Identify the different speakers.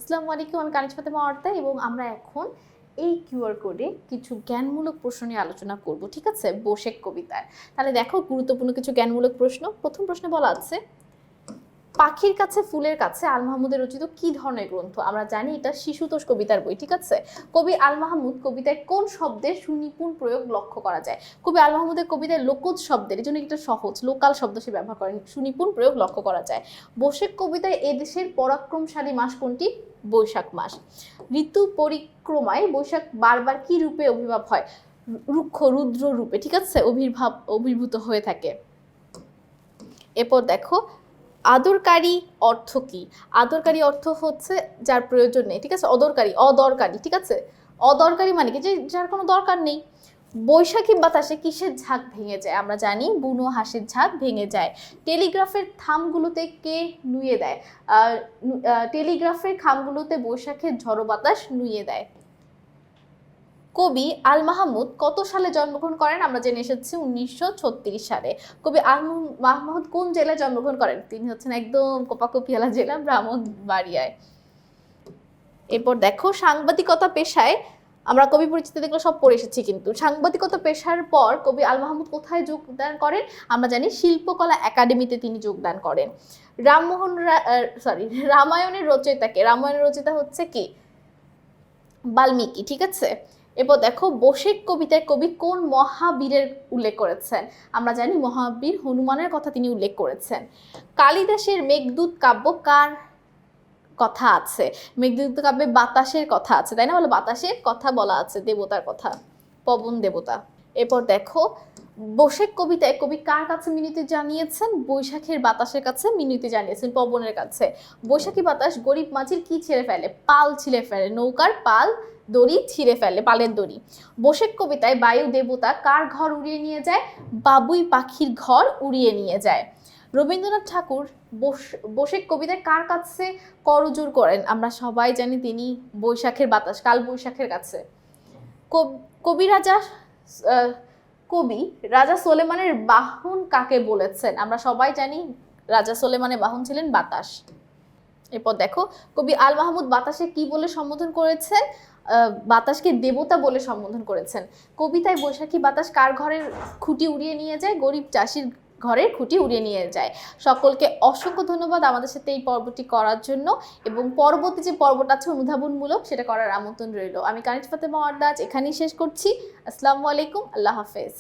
Speaker 1: আসসালামু আলাইকুম, আমি কানিজ ফাতেমা অর্তা এবং আমরা এখন এই কিউআর কোডে কিছু জ্ঞানমূলক প্রশ্ন নিয়ে আলোচনা করব, ঠিক আছে? বোশেক কবিতায়। তাহলে দেখো, গুরুত্বপূর্ণ কিছু জ্ঞানমূলক প্রশ্ন। প্রথম প্রশ্নে বলা আছে, পাখির কাছে ফুলের কাছে আল মাহমুদের রচিত কি ধরনের গ্রন্থ? আমরা জানি এটা শিশুতোষ কবিতার বই, ঠিক আছে? কবি আল মাহমুদ কবিতায় কোন শব্দের সুনিপুণ প্রয়োগ লক্ষ্য করা যায়? কবি আল মাহমুদের কবিতায় লোকজ শব্দের, এই জন্য একটা সহজ লোকাল শব্দ সে ব্যবহার করেন, সুনিপুণ প্রয়োগ লক্ষ্য করা যায়। বোশেক কবিতায় এদেশের পরাক্রমশালী মাস কোনটি? বৈশাখ মাস। ঋতু পরিক্রমায় বৈশাখ বারবার কি রূপে আবির্ভাব হয়? রুক্ষ রুদ্র রূপে, ঠিক আছে? আবির্ভূত হয়ে থাকে। এরপর দেখো, আদরকারী অর্থ কি? আদরকারী অর্থ হচ্ছে যার প্রয়োজন নেই, ঠিক আছে? অদরকারী, ঠিক আছে? অদরকারী মানে কি, যে যার কোনো দরকার নেই। বৈশাখী বাতাসে কিসের ঝাঁক ভেঙে যায়? আমরা জানি বুনো হাঁসের ঝাঁক ভেঙে যায়। টেলিগ্রাফের থামগুলোতে কে নুয়ে দেয়? টেলিগ্রাফের খামগুলোতে বৈশাখের ঝড়ো বাতাস নুয়ে দেয়। কবি আল মাহমুদ কত সালে জন্মগ্রহণ করেন? আমরা জেনে এসেছি 1936 সালে। কবি আল মাহমুদ কোন জেলায় জন্মগ্রহণ করেন? তিনি হচ্ছেন একদম কোপাকুপিয়ালা জেলা, ব্রাহ্মণবাড়িয়ায়। এরপর দেখো, সাংবাদিকতা পেশায় আমরা কবি পরিচিতি দেখলে সব পড়ে এসেছি, কিন্তু সাংবাদিকতা পেশার পর কবি আল মাহমুদ কোথায় যোগদান করেন? আমরা জানি শিল্পকলা একাডেমিতে তিনি যোগদান করেন। রামায়ণের রচয়িতাকে? রামায়ণের রচয়িতা হচ্ছে কি? বাল্মীকি, ঠিক আছে? এরপর দেখো, বোশেক কবিতায় কবি কোন মহাবীরের উল্লেখ করেছেন? আমরা জানি মহাবীর হনুমানের কথা তিনি উল্লেখ করেছেন। কালিদাসের মেঘদূত কাব্য কার কথা আছে? মেঘদূত কাব্যে বাতাসের কথা আছে, তাই না? বলে বাতাসের কথা বলা আছে, দেবতার কথা, পবন দেবতা। এরপর দেখো, বোশেক কবিতায় কবি কার কাছে মিনতি জানিয়েছেন? বৈশাখের বাতাসের কাছে মিনতি জানিয়েছেন, পবনের কাছে। বৈশাখী বাতাস গরিব মাঝির কি ছিঁড়ে ফেলে? পাল ছিঁড়ে ফেলে, নৌকার পাল, দড়ি ছিঁড়ে ফেলে, পালের দড়ি। বোশেক কবিতায় বায়ু দেবতা কার ঘর উড়িয়ে নিয়ে যায়? বাবুই পাখির ঘর উড়িয়ে নিয়ে যায়। রবীন্দ্রনাথ ঠাকুর বোশেক কবিতায় কার কাছে করজোড় করেন? আমরা সবাই জানি তিনি বৈশাখের বাতাস, কাল বৈশাখের কাছে। কবি রাজা সোলেমানের বাহন কাকে বলেছেন? আমরা সবাই জানি রাজা সোলেমানের বাহন ছিলেন বাতাস। এরপর দেখো, কবি আল মাহমুদ বাতাসে কি বলে সম্বোধন করেছেন? বাতাসকে দেবতা বলে সম্বোধন করেছেন। কবিতায় বৈশাখী বাতাস কার ঘরের খুঁটি উড়িয়ে নিয়ে যায়? গরিব চাষির ঘরের খুঁটি উড়িয়ে নিয়ে যায়। সকলকে অসংখ্য ধন্যবাদ আমাদের সাথে এই পর্বটি করার জন্য, এবং পরবর্তী যে পর্বটা আছে অনুধাবনমূলক, সেটা করার আমন্ত্রণ রইল। আমি কানিজ ফাতেমা অর্তা এখানেই শেষ করছি। আসসালামু আলাইকুম, আল্লাহ হাফেজ।